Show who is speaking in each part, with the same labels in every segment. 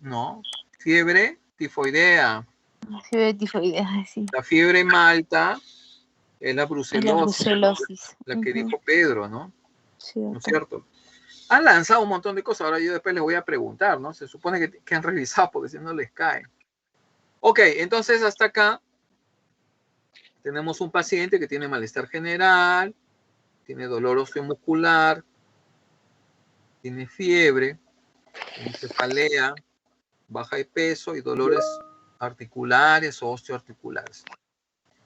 Speaker 1: No. Fiebre tifoidea.
Speaker 2: Fiebre tifoidea, sí.
Speaker 1: La fiebre malta es la
Speaker 2: Es la
Speaker 1: brucelosis,
Speaker 2: brucelosis.
Speaker 1: la que dijo Pedro, ¿no?
Speaker 2: Sí,
Speaker 1: ¿No es
Speaker 2: doctor.
Speaker 1: cierto? Han lanzado un montón de cosas, ahora yo después les voy a preguntar, ¿no? Se supone que han revisado porque si no les cae. Ok, entonces hasta acá tenemos un paciente que tiene malestar general, tiene dolor osteomuscular, tiene fiebre, tiene cefalea, baja de peso y dolores articulares o osteoarticulares.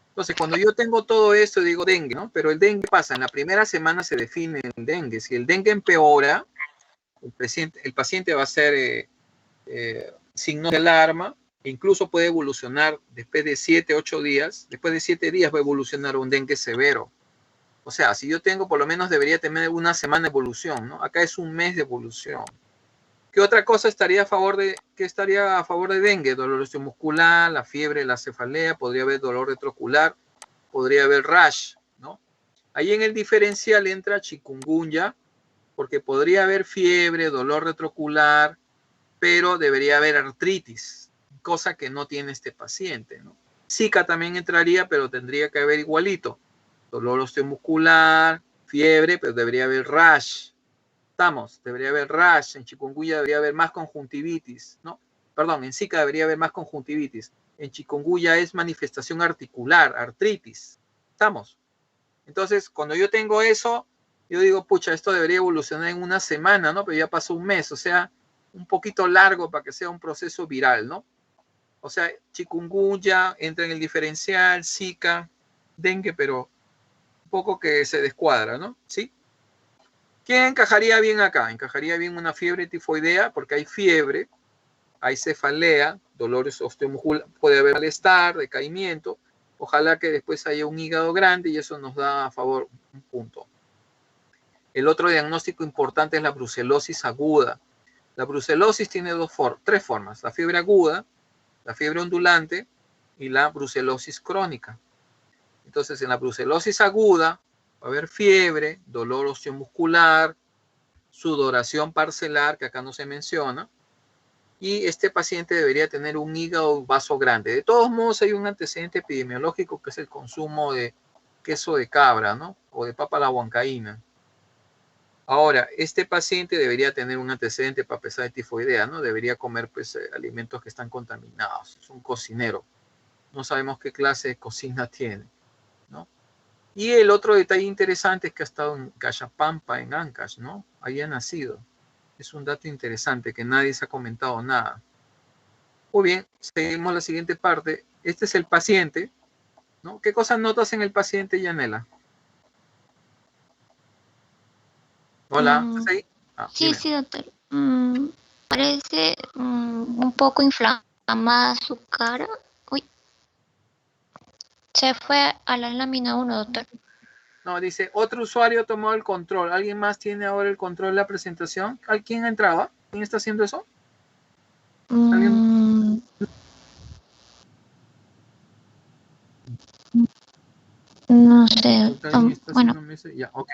Speaker 1: Entonces, cuando yo tengo todo esto, digo dengue, ¿no? Pero el dengue pasa, en la primera semana se define el dengue. Si el dengue empeora, el paciente va a hacer signos de alarma, e incluso puede evolucionar después de 7, 8 días, después de 7 días va a evolucionar un dengue severo. O sea, si yo tengo, por lo menos debería tener una semana de evolución, ¿no? Acá es un mes de evolución. ¿Qué otra cosa estaría a favor de dengue? Dolor osteomuscular, la fiebre, la cefalea, podría haber dolor retrocular, podría haber rash, ¿no? Ahí en el diferencial entra chikungunya, porque podría haber fiebre, dolor retrocular, pero debería haber artritis, cosa que no tiene este paciente, ¿no? Zika también entraría, pero tendría que haber igualito. Dolor osteomuscular, fiebre, pero debería haber rash. Estamos, debería haber rash. En chikungunya debería haber más conjuntivitis, ¿no? Perdón, en Zika debería haber más conjuntivitis. En chikungunya es manifestación articular, artritis. Estamos. Entonces, cuando yo tengo eso, yo digo, pucha, esto debería evolucionar en una semana, ¿no? Pero ya pasó un mes, o sea, un poquito largo para que sea un proceso viral, ¿no? O sea, chikungunya entra en el diferencial, Zika, dengue, pero un poco que se descuadra, ¿no? ¿Sí? ¿Quién encajaría bien acá? Encajaría bien una fiebre tifoidea, porque hay fiebre, hay cefalea, dolores osteomusculares, puede haber malestar, decaimiento. Ojalá que después haya un hígado grande y eso nos da a favor un punto. El otro diagnóstico importante es la brucelosis aguda. La brucelosis tiene tres formas: la fiebre aguda, la fiebre ondulante y la brucelosis crónica. Entonces, en la brucelosis aguda va a haber fiebre, dolor osteomuscular, sudoración parcelar, que acá no se menciona, y este paciente debería tener un hígado vaso grande. De todos modos, hay un antecedente epidemiológico que es el consumo de queso de cabra, ¿no? O de papa a la huancaína. Ahora, este paciente debería tener un antecedente para pesar de tifoidea, ¿no? Debería comer pues, alimentos que están contaminados. Es un cocinero. No sabemos qué clase de cocina tiene, ¿no? Y el otro detalle interesante es que ha estado en Cachapampa, en Ancash, ¿no? Ahí ha nacido. Es un dato interesante que nadie se ha comentado nada. Muy bien, seguimos la siguiente parte. Este es el paciente, ¿no? ¿Qué cosas notas en el paciente, Yanela? Hola, ¿estás ahí?
Speaker 3: Sí,
Speaker 1: Dime.
Speaker 3: sí, doctor. Parece un poco inflamada su cara. Uy, se fue a la lámina 1, doctor.
Speaker 1: No, dice, otro usuario tomó el control. ¿Alguien más tiene ahora el control de la presentación? ¿Quién entraba? ¿Quién está haciendo eso? ¿Alguien?
Speaker 3: No sé. Bueno.
Speaker 1: Ya, ok.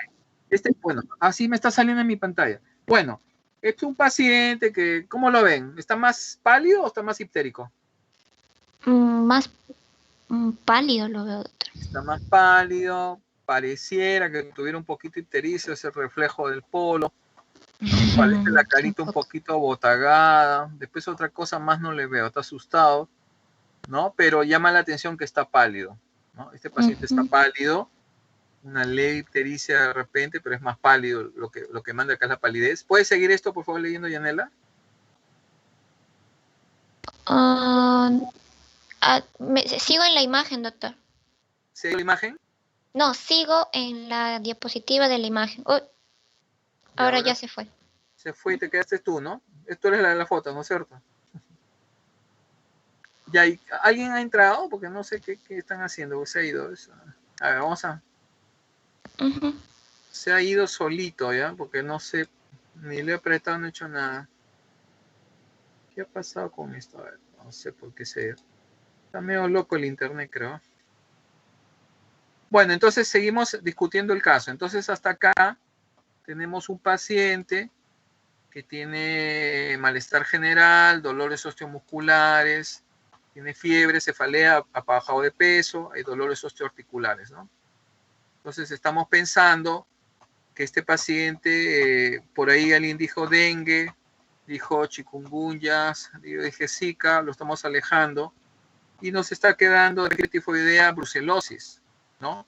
Speaker 1: Bueno, así me está saliendo en mi pantalla. Bueno, es un paciente que, ¿cómo lo ven? ¿Está más pálido o está más hiptérico?
Speaker 3: Más pálido lo veo, doctor.
Speaker 1: Está más pálido, pareciera que tuviera un poquito de ictericia, ese reflejo del polo, ¿no? Parece la carita un poquito botagada, después otra cosa más no le veo, está asustado, ¿no? Pero llama la atención que está pálido, ¿no? Este paciente está pálido, una leve ictericia de repente, pero es más pálido, lo que manda acá es la palidez. ¿Puedes seguir esto, por favor, leyendo, Yanela?
Speaker 3: Sigo en la imagen, doctor.
Speaker 1: ¿Sigue la imagen?
Speaker 3: No, sigo en la diapositiva de la imagen. Ahora ya se fue.
Speaker 1: Se fue y te quedaste tú, ¿no? Esto eres la de la foto, ¿no es cierto? Ya, ¿alguien ha entrado? Porque no sé qué están haciendo, se ha ido. A ver, vamos a... Se ha ido solito, ¿ya? Porque no sé, ni le he apretado, no he hecho nada. ¿Qué ha pasado con esto? A ver, no sé por qué se... Está medio loco el internet, creo. Bueno, entonces seguimos discutiendo el caso. Entonces hasta acá tenemos un paciente que tiene malestar general, dolores osteomusculares, tiene fiebre, cefalea, ha bajado de peso, hay dolores osteoarticulares, ¿no? Entonces estamos pensando que este paciente, por ahí alguien dijo dengue, dijo chikungunya, yo dije Zika, lo estamos alejando y nos está quedando de tifoidea brucelosis, ¿no?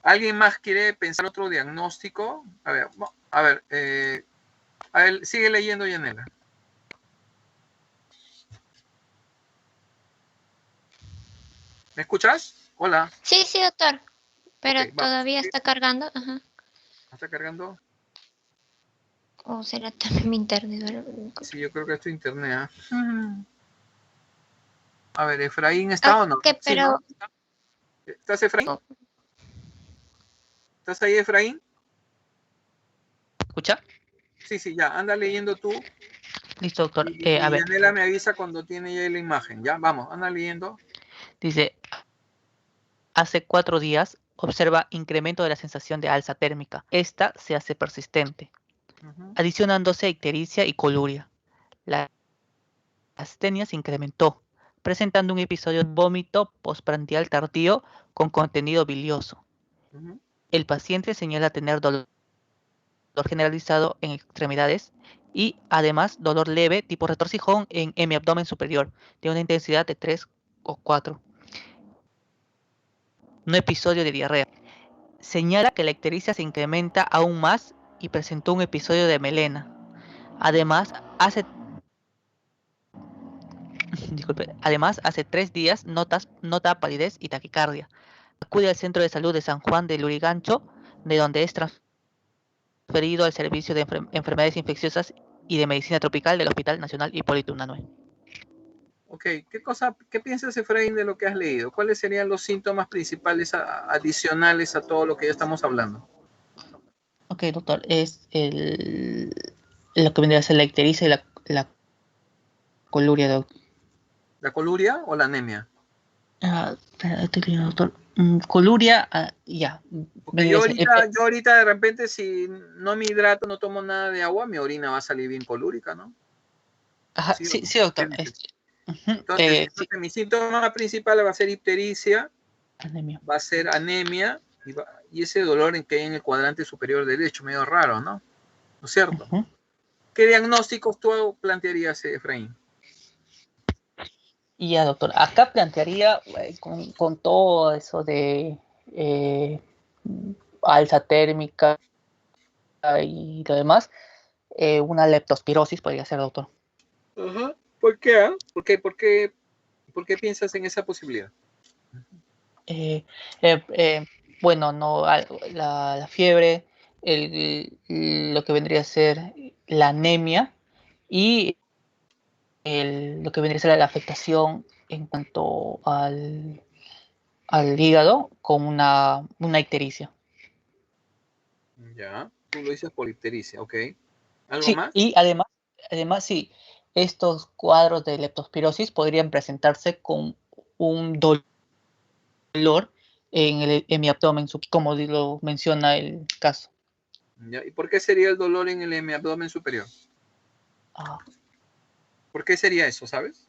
Speaker 1: ¿Alguien más quiere pensar otro diagnóstico? A ver, sigue leyendo, Yanela. ¿Me escuchas? Hola.
Speaker 3: Sí, sí, doctor. Pero
Speaker 1: Ok, vamos.
Speaker 3: todavía está cargando. Ajá.
Speaker 1: ¿Está cargando?
Speaker 3: O será también mi internet.
Speaker 1: Sí, yo creo que es tu internet. A ver, ¿Efraín está o no?
Speaker 3: Ok,
Speaker 1: Sí,
Speaker 3: pero...
Speaker 1: ¿no? ¿Estás, Efraín?
Speaker 3: oh,
Speaker 1: ¿Estás ahí, Efraín?
Speaker 4: ¿Escucha?
Speaker 1: Sí, sí, ya. Anda leyendo tú.
Speaker 4: Listo, doctor. A
Speaker 1: Y
Speaker 4: ver,
Speaker 1: Yanela me avisa cuando tiene ya la imagen. Ya, vamos, anda leyendo.
Speaker 4: dice, hace 4 días observa incremento de la sensación de alza térmica. Esta se hace persistente, adicionándose ictericia y coluria. La astenia se incrementó, presentando un episodio de vómito postprandial tardío con contenido bilioso. El paciente señala tener dolor generalizado en extremidades y además dolor leve tipo retorcijón en hemiabdomen superior de una intensidad de 3 o 4. No episodio de diarrea. Señala que la ictericia se incrementa aún más y presentó un episodio de melena. Además, hace 3 días nota palidez y taquicardia. Acude al Centro de Salud de San Juan de Lurigancho, de donde es transferido al Servicio de Enfermedades Infecciosas y de Medicina Tropical del Hospital Nacional Hipólito Unanue.
Speaker 1: Ok, ¿qué piensas, Efraín, de lo que has leído? ¿Cuáles serían los síntomas principales adicionales a todo lo que ya estamos hablando?
Speaker 4: Ok, doctor, es lo que vendría a ser la ictericia y la coluria, doctor.
Speaker 1: ¿La coluria o la anemia?
Speaker 4: Estoy leyendo, doctor. Coluria, ya.
Speaker 1: Porque yo ahorita de repente si no me hidrato, no tomo nada de agua, mi orina va a salir bien colúrica, ¿no?
Speaker 4: Ajá,
Speaker 1: ¿Sí o
Speaker 4: sí,
Speaker 1: no?
Speaker 4: sí, doctor.
Speaker 1: Entonces,
Speaker 4: Sí,
Speaker 1: mi síntoma principal va a ser ictericia,
Speaker 4: anemia.
Speaker 1: va a ser anemia y ese dolor que hay en el cuadrante superior derecho, medio raro, ¿no? ¿No es cierto? ¿Qué diagnósticos tú plantearías, Efraín?
Speaker 4: Y ya, doctor, acá plantearía con todo eso de alza térmica y lo demás, una leptospirosis podría ser, doctor.
Speaker 1: Ajá. ¿Por qué? ¿Por qué piensas en esa posibilidad?
Speaker 4: Bueno, no, la fiebre, lo que vendría a ser la anemia y lo que vendría a ser la afectación en cuanto al hígado con una ictericia.
Speaker 1: Ya, tú lo dices por ictericia, ok. ¿Algo
Speaker 4: Sí,
Speaker 1: más?
Speaker 4: y además sí, estos cuadros de leptospirosis podrían presentarse con un dolor en mi abdomen, como lo menciona el caso.
Speaker 1: Ya, ¿y por qué sería el dolor en el abdomen superior?
Speaker 4: Ah,
Speaker 1: ¿Por qué sería eso, sabes?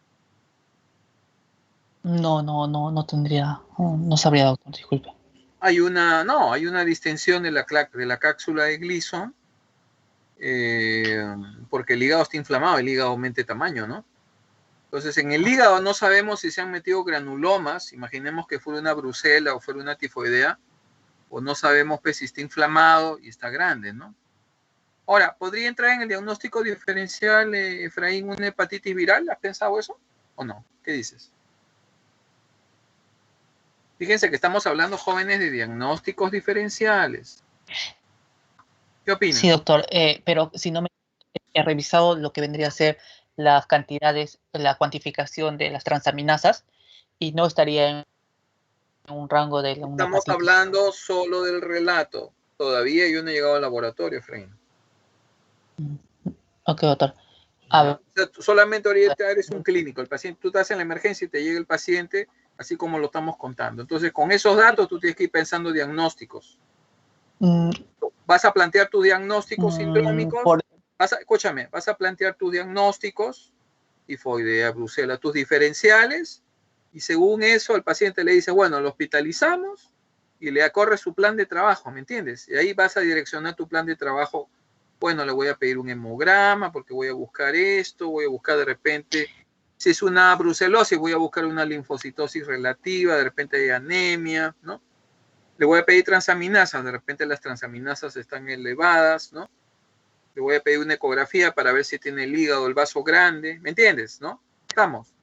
Speaker 4: no tendría, no sabría, doctor, disculpe.
Speaker 1: Hay una distensión de la cápsula de Gleason, porque el hígado está inflamado, el hígado aumenta de tamaño, ¿no? Entonces, en el hígado no sabemos si se han metido granulomas, imaginemos que fuera una brucela o fuera una tifoidea, o no sabemos pues, si está inflamado y está grande, ¿no? Ahora, ¿podría entrar en el diagnóstico diferencial, Efraín, una hepatitis viral? ¿Has pensado eso o no? ¿Qué dices? Fíjense que estamos hablando, jóvenes, de diagnósticos diferenciales. ¿Qué
Speaker 4: Sí,
Speaker 1: opinas?
Speaker 4: doctor, pero si no me he revisado lo que vendría a ser las cantidades, la cuantificación de las transaminasas y no estaría en un rango de una
Speaker 1: Estamos
Speaker 4: hepatitis.
Speaker 1: hablando solo del relato. Todavía yo no he llegado al laboratorio, Efraín.
Speaker 4: Ok, doctor. A ver,
Speaker 1: O sea, tú solamente ahorita eres un clínico. El paciente, tú estás en la emergencia y te llega el paciente, así como lo estamos contando. Entonces, con esos datos, tú tienes que ir pensando diagnósticos.
Speaker 4: mm,
Speaker 1: ¿Vas a plantear tus diagnósticos
Speaker 4: por,
Speaker 1: sindrómicos? Escúchame, vas a plantear tus diagnósticos, tifoidea, brucela, tus diferenciales, y según eso al paciente le dice, bueno, lo hospitalizamos y le acorre su plan de trabajo, ¿me entiendes? Y ahí vas a direccionar tu plan de trabajo. Bueno, le voy a pedir un hemograma porque voy a buscar esto, voy a buscar de repente, si es una brucelosis, voy a buscar una linfocitosis relativa, de repente hay anemia, ¿no? Le voy a pedir transaminasas, de repente las transaminasas están elevadas, ¿no? Le voy a pedir una ecografía para ver si tiene el hígado, el vaso grande, ¿me entiendes? ¿No? Estamos.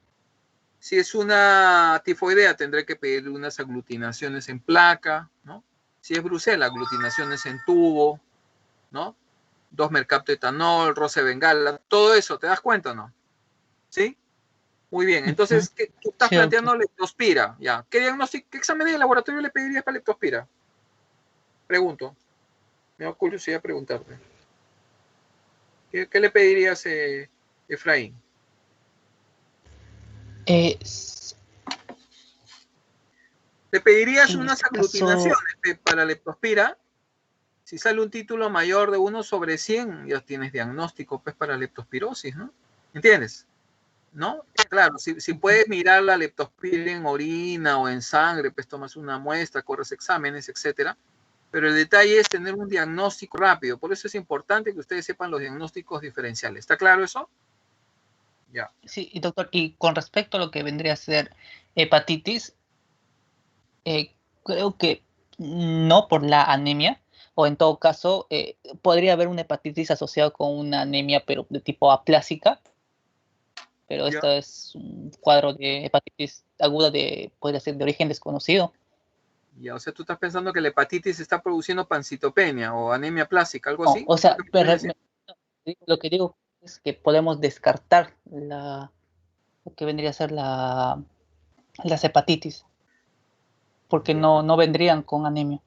Speaker 1: Si es una tifoidea, tendré que pedir unas aglutinaciones en placa, ¿no? Si es brucela, aglutinaciones en tubo, ¿no? 2-mercaptoetanol, roce bengala, todo eso, ¿te das cuenta o no? ¿Sí? Muy bien, entonces, tú estás
Speaker 4: Sí, doctor.
Speaker 1: planteando leptospira, ¿ya? ¿Qué diagnóstico, qué examen de laboratorio le pedirías para leptospira? Pregunto, me da curiosidad preguntarte. ¿Qué le pedirías, Efraín?
Speaker 4: S-
Speaker 1: ¿Le pedirías
Speaker 4: en
Speaker 1: unas
Speaker 4: este caso,
Speaker 1: aglutinaciones para leptospira? Si sale un título mayor de 1/100, ya tienes diagnóstico pues, para leptospirosis, ¿no? ¿Entiendes? ¿No? Claro, si puedes mirar la leptospira en orina o en sangre, pues tomas una muestra, corres exámenes, etcétera. Pero el detalle es tener un diagnóstico rápido. Por eso es importante que ustedes sepan los diagnósticos diferenciales. ¿Está claro eso? Ya.
Speaker 4: sí, y doctor, y con respecto a lo que vendría a ser hepatitis, creo que no por la anemia, o en todo caso, podría haber una hepatitis asociada con una anemia, pero de tipo aplásica, pero
Speaker 1: Ya.
Speaker 4: esto es un cuadro de hepatitis aguda podría ser de origen desconocido.
Speaker 1: Ya, o sea, tú estás pensando que la hepatitis está produciendo pancitopenia o anemia plástica, algo
Speaker 4: No,
Speaker 1: así.
Speaker 4: o
Speaker 1: ¿Es lo
Speaker 4: sea,
Speaker 1: que me quieres decir?
Speaker 4: lo que digo es que podemos descartar lo que vendría a ser las hepatitis, porque
Speaker 1: Ya.
Speaker 4: no vendrían con anemia.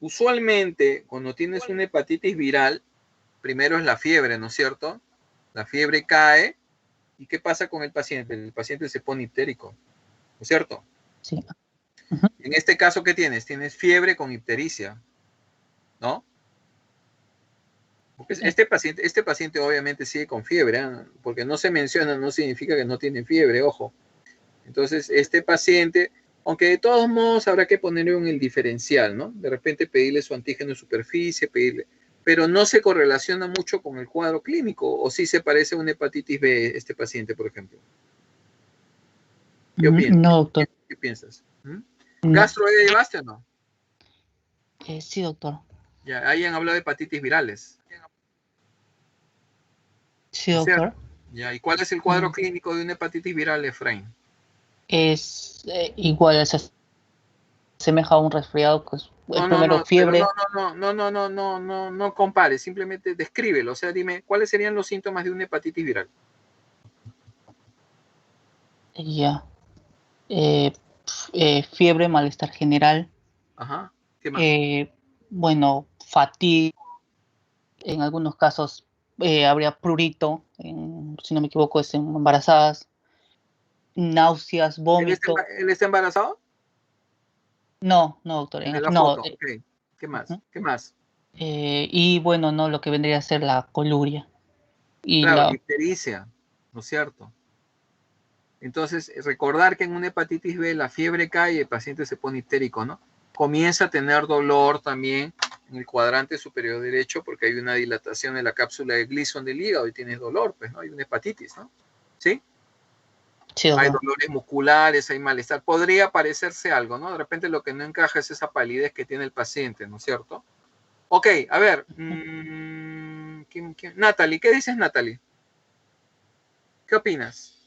Speaker 1: Usualmente, cuando tienes una hepatitis viral, primero es la fiebre, ¿no es cierto? La fiebre cae. ¿Y qué pasa con el paciente? El paciente se pone hiptérico, ¿no es cierto?
Speaker 4: Sí. Ujú.
Speaker 1: En este caso, ¿qué tienes? Tienes fiebre con ictericia, ¿no? Porque
Speaker 4: Sí.
Speaker 1: este paciente obviamente sigue con fiebre, ¿eh? Porque no se menciona, no significa que no tiene fiebre, ojo. Entonces, este paciente, aunque de todos modos habrá que ponerle en el diferencial, ¿no? De repente pedirle su antígeno de superficie, pedirle, pero no se correlaciona mucho con el cuadro clínico, o sí se parece a una hepatitis B este paciente, por ejemplo. ¿Qué opinas?
Speaker 4: No, doctor.
Speaker 1: ¿Qué piensas? ¿Mm?
Speaker 4: No.
Speaker 1: ¿Gastro ya llevaste o no?
Speaker 4: Sí, doctor.
Speaker 1: Ya, ahí han hablado de hepatitis virales,
Speaker 4: Sí,
Speaker 1: ¿no es cierto?
Speaker 4: doctor.
Speaker 1: Ya, ¿y cuál es el cuadro
Speaker 4: Mm,
Speaker 1: clínico de una hepatitis viral, Efraín?
Speaker 4: Es igual, se asemeja a un resfriado, pues
Speaker 1: No,
Speaker 4: el
Speaker 1: no,
Speaker 4: primero
Speaker 1: no, pero no,
Speaker 4: fiebre.
Speaker 1: no, no, no, no, no, no, no compares, simplemente descríbelo, o sea, dime, ¿cuáles serían los síntomas de una hepatitis viral?
Speaker 4: Ya. eh, Fiebre, malestar general,
Speaker 1: Ajá, ¿qué más?
Speaker 4: eh, bueno, fatiga, en algunos casos habría prurito, si no me equivoco es en embarazadas, náuseas, vómito.
Speaker 1: Él está embarazado?
Speaker 4: No, no, doctor,
Speaker 1: El de la
Speaker 4: no.
Speaker 1: foto, ok. ¿Qué más?
Speaker 4: Ujú.
Speaker 1: ¿Qué más?
Speaker 4: Y bueno, no, lo que vendría a ser la coluria y
Speaker 1: Claro, la
Speaker 4: la...
Speaker 1: ictericia, ¿no es cierto? Entonces, recordar que en una hepatitis B la fiebre cae y el paciente se pone histérico, ¿no? Comienza a tener dolor también en el cuadrante superior derecho porque hay una dilatación de la cápsula de Gleason del hígado y tienes dolor, pues, ¿no? Hay una hepatitis, ¿no? ¿Sí?
Speaker 4: Sí,
Speaker 1: Hay
Speaker 4: doctor.
Speaker 1: dolores musculares, hay malestar. Podría parecerse algo, ¿no? De repente lo que no encaja es esa palidez que tiene el paciente, ¿no es cierto? Ok, a ver. Natalie, ¿qué dices, Natalie? ¿Qué opinas?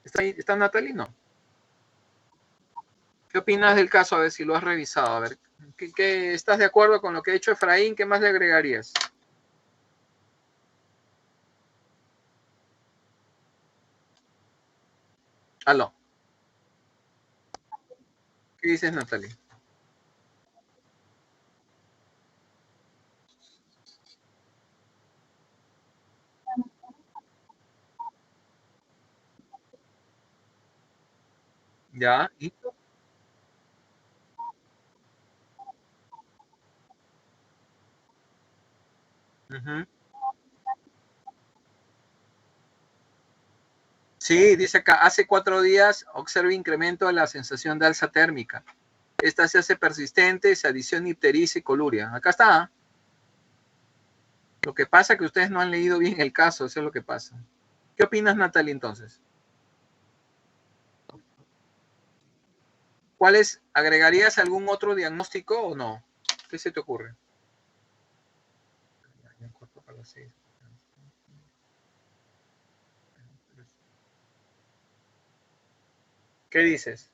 Speaker 1: ¿Está Natalie? No. ¿Qué opinas del caso? A ver si lo has revisado. A ver, ¿estás de acuerdo con lo que ha hecho Efraín? ¿Qué más le agregarías? Aló. ¿Qué dices, Natalie? ¿Ya? ¿Y? Ujú. Sí, dice acá, hace 4 días observa incremento de la sensación de alza térmica. Esta se hace persistente, se adiciona ictericia y coluria. Acá está. Lo que pasa es que ustedes no han leído bien el caso, eso es lo que pasa. ¿Qué opinas, Natalie, entonces? ¿Cuáles agregarías algún otro diagnóstico o no? ¿Qué se te ocurre? ¿Qué dices?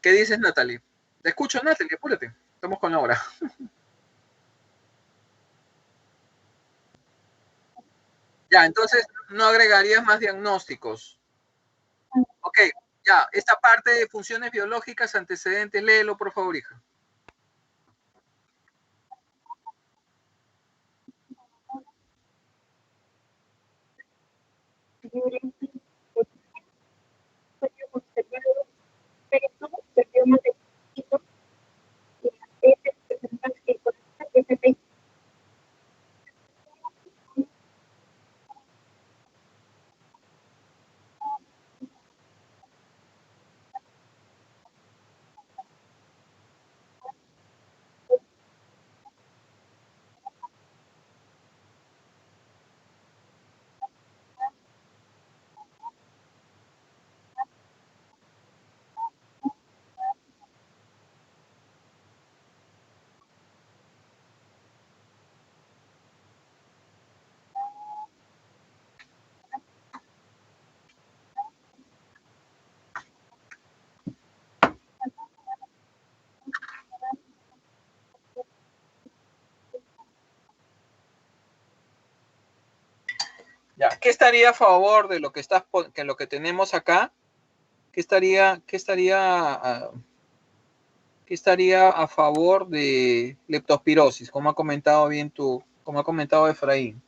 Speaker 1: ¿Qué dices, Natalie? Te escucho, Natalie, apúrate. Estamos con la hora. Ya, entonces no agregarías más diagnósticos. Ok, ya, esta parte de funciones biológicas, antecedentes, léelo, por favor, hija. Ya, ¿qué estaría a favor de lo que estás, que lo que tenemos acá? ¿Qué estaría a favor de leptospirosis? Como ha comentado bien como ha comentado Efraín.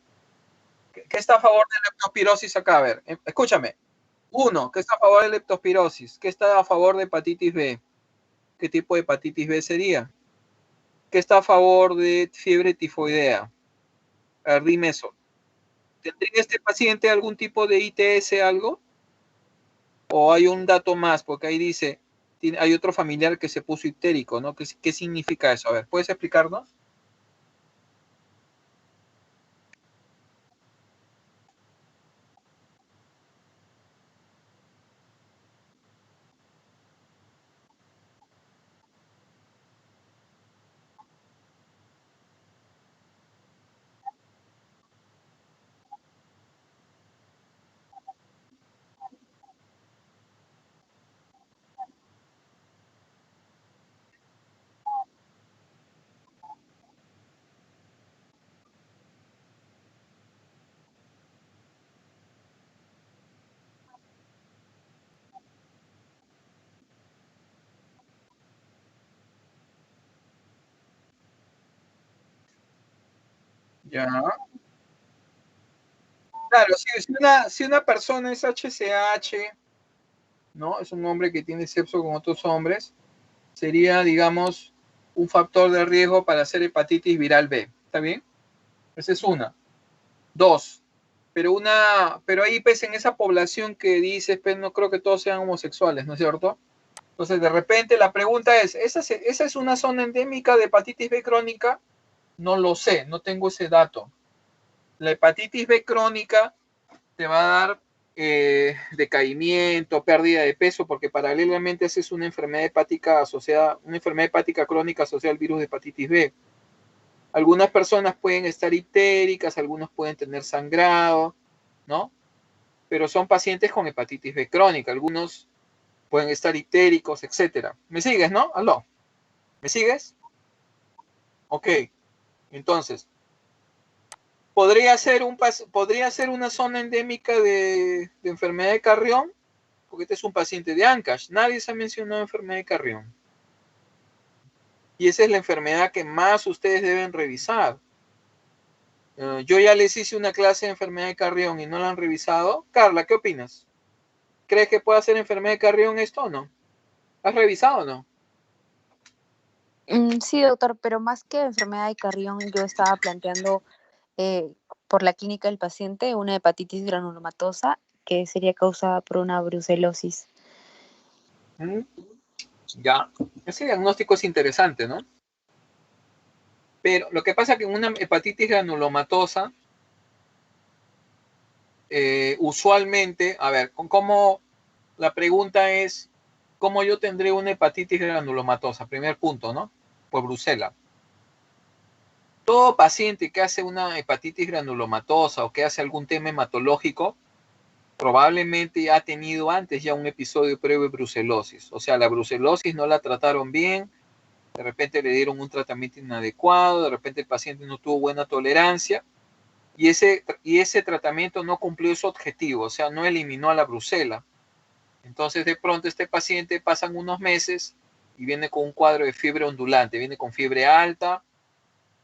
Speaker 1: ¿Qué está a favor de leptospirosis acá? A ver, escúchame. Uno, ¿qué está a favor de leptospirosis? ¿Qué está a favor de hepatitis B? ¿Qué tipo de hepatitis B sería? ¿Qué está a favor de fiebre tifoidea? A ver, dime eso. ¿Tendría este paciente algún tipo de ITS, algo? ¿O hay un dato más? Porque ahí dice, hay otro familiar que se puso ictérico, ¿no? ¿Qué significa eso? A ver, ¿puedes explicarnos? Ya. Claro, si una persona es HCH, ¿no? Es un hombre que tiene sexo con otros hombres, sería, digamos, un factor de riesgo para hacer hepatitis viral B. ¿Está bien? Esa es una. Dos, pero ahí pues en esa población que dices, pues no creo que todos sean homosexuales, ¿no es cierto? Entonces de repente la pregunta es, ¿esa es una zona endémica de hepatitis B crónica? No lo sé, no tengo ese dato. La hepatitis B crónica te va a dar decaimiento, pérdida de peso, porque paralelamente esa es una enfermedad hepática asociada, una enfermedad hepática crónica asociada al virus de hepatitis B. Algunas personas pueden estar ictéricas, algunos pueden tener sangrado, ¿no? Pero son pacientes con hepatitis B crónica, algunos pueden estar ictéricos, etcétera. ¿Me sigues, no? Aló, ¿me sigues? Ok, entonces, podría ser una zona endémica de enfermedad de Carrión, porque este es un paciente de ANCASH. Nadie se ha mencionado enfermedad de Carrión. Y esa es la enfermedad que más ustedes deben revisar. Yo ya les hice una clase de enfermedad de Carrión y no la han revisado. Carla, ¿qué opinas? ¿Crees que puede ser enfermedad de Carrión esto o no? ¿Has revisado o no?
Speaker 2: Sí, doctor, pero más que enfermedad de Carrión, yo estaba planteando por la clínica del paciente una hepatitis granulomatosa que sería causada por una brucelosis.
Speaker 1: ¿Mm? Ya, ese diagnóstico es interesante, ¿no? Pero lo que pasa es que en una hepatitis granulomatosa, usualmente, a ver, la pregunta es, ¿cómo yo tendré una hepatitis granulomatosa? Primer punto, ¿no? Por brucela. Todo paciente que hace una hepatitis granulomatosa o que hace algún tema hematológico, probablemente ha tenido antes ya un episodio previo de brucelosis. O sea, la brucelosis no la trataron bien, de repente le dieron un tratamiento inadecuado, de repente el paciente no tuvo buena tolerancia y ese tratamiento no cumplió su objetivo, o sea, no eliminó a la brucela. Entonces, de pronto, este paciente pasan unos meses y viene con un cuadro de fiebre ondulante, viene con fiebre alta,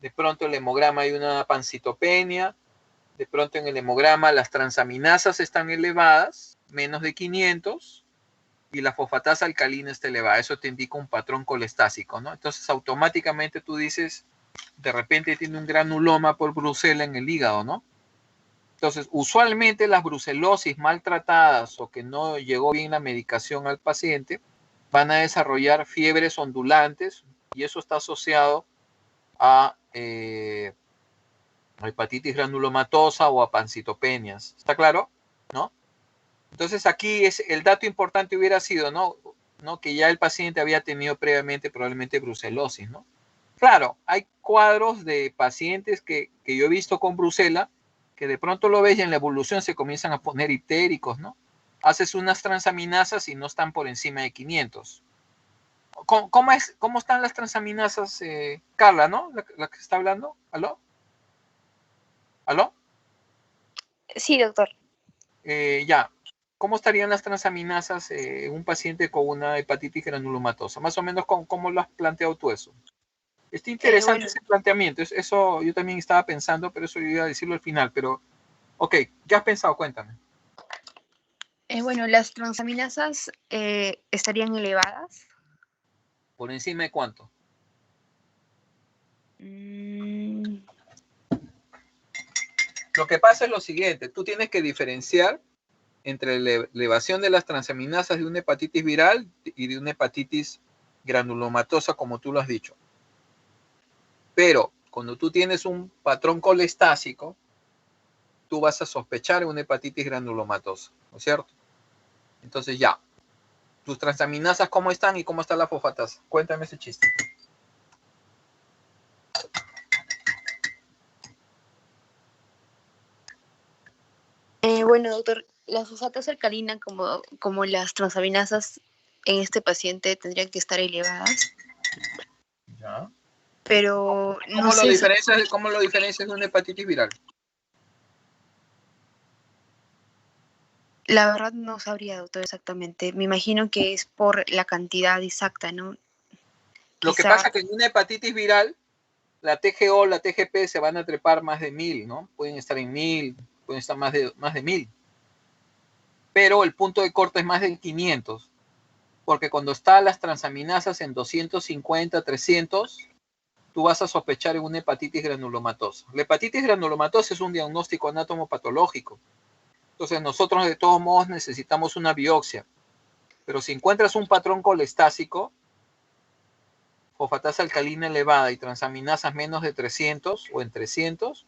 Speaker 1: de pronto el hemograma hay una pancitopenia, de pronto en el hemograma las transaminasas están elevadas, menos de 500, y la fosfatasa alcalina está elevada. Eso te indica un patrón colestásico, ¿no? Entonces, automáticamente tú dices, de repente tiene un granuloma por brucela en el hígado, ¿no? Entonces, usualmente las brucelosis maltratadas o que no llegó bien la medicación al paciente van a desarrollar fiebres ondulantes y eso está asociado a hepatitis granulomatosa o a pancitopenias. ¿Está claro? ¿No? Entonces aquí el dato importante hubiera sido, ¿no? Que ya el paciente había tenido previamente probablemente brucelosis, ¿no? Claro, hay cuadros de pacientes que yo he visto con brucela que de pronto lo ves y en la evolución se comienzan a poner ictéricos, ¿no? Haces unas transaminasas y no están por encima de 500. ¿Cómo están las transaminasas, Carla, ¿no? La que está hablando. ¿Aló? ¿Aló?
Speaker 2: Sí, doctor.
Speaker 1: Ya. ¿Cómo estarían las transaminasas en un paciente con una hepatitis granulomatosa? Más o menos, ¿cómo lo has planteado tú eso? Está interesante
Speaker 2: Bueno,
Speaker 1: ese planteamiento. Eso yo también estaba pensando, pero eso yo iba a decirlo al final. Pero, ok, ¿qué has pensado? Cuéntame.
Speaker 2: bueno, las transaminasas estarían elevadas.
Speaker 1: ¿Por encima de cuánto?
Speaker 2: Mm,
Speaker 1: Lo que pasa es lo siguiente. Tú tienes que diferenciar entre la elevación de las transaminasas de una hepatitis viral y de una hepatitis granulomatosa, como tú lo has dicho. Pero cuando tú tienes un patrón colestásico, tú vas a sospechar una hepatitis granulomatosa, ¿no es cierto? Entonces ya, tus transaminasas, ¿cómo están y cómo está la fosfatasa? Cuéntame ese chiste.
Speaker 2: bueno, doctor, la fosfatasa alcalina como las transaminasas en este paciente tendrían que estar elevadas,
Speaker 1: Ya.
Speaker 2: pero no
Speaker 1: ¿Cómo lo
Speaker 2: sé,
Speaker 1: diferencias de una hepatitis viral?
Speaker 2: la verdad no sabría, doctor, exactamente. Me imagino que es por la cantidad exacta, ¿no?
Speaker 1: Lo que
Speaker 2: Quizá,
Speaker 1: pasa es que en una hepatitis viral, la TGO, la TGP se van a trepar más de 1000, ¿no? Pueden estar en 1000, pueden estar más de 1000. Pero el punto de corte es más de 500, porque cuando están las transaminasas en 250, 300, tú vas a sospechar en una hepatitis granulomatosa. La hepatitis granulomatosa es un diagnóstico anatomopatológico. Entonces nosotros de todos modos necesitamos una biopsia. Pero si encuentras un patrón colestásico, fosfatasa alcalina elevada y transaminasas menos de 300 o en 300,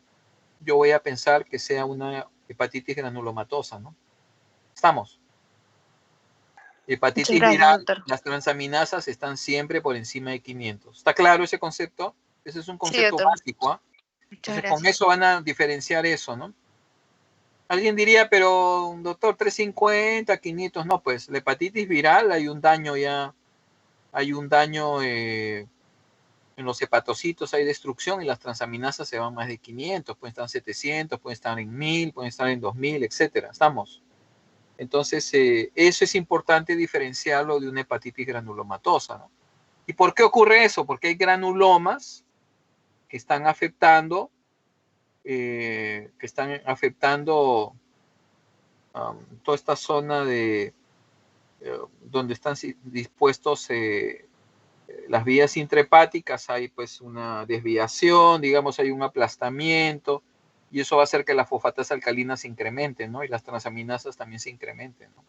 Speaker 1: yo voy a pensar que sea una hepatitis granulomatosa, ¿no? Estamos.
Speaker 2: muchas
Speaker 1: Hepatitis
Speaker 2: gracias,
Speaker 1: viral,
Speaker 2: doctor.
Speaker 1: las transaminasas están siempre por encima de 500. ¿Está claro ese concepto? Ese es un
Speaker 2: Sí,
Speaker 1: concepto
Speaker 2: doctor,
Speaker 1: básico, ¿ah?
Speaker 2: muchas
Speaker 1: Entonces con
Speaker 2: gracias.
Speaker 1: eso van a diferenciar eso, ¿no? Alguien diría, pero doctor, 350, 500, no, pues la hepatitis viral hay un daño ya, hay un daño en los hepatocitos, hay destrucción y las transaminasas se van más de 500, pueden estar en 700, pueden estar en 1000, pueden estar en 2000, etcétera. ¿Estamos? Entonces, eso es importante diferenciarlo de una hepatitis granulomatosa, ¿no? ¿Y por qué ocurre eso? Porque hay granulomas que están afectando toda esta zona de donde están dispuestos las vías intrahepáticas hay pues una desviación, digamos, hay un aplastamiento, y eso va a hacer que las fosfatas alcalinas se incrementen, ¿no? Y las transaminasas también se incrementen, ¿no?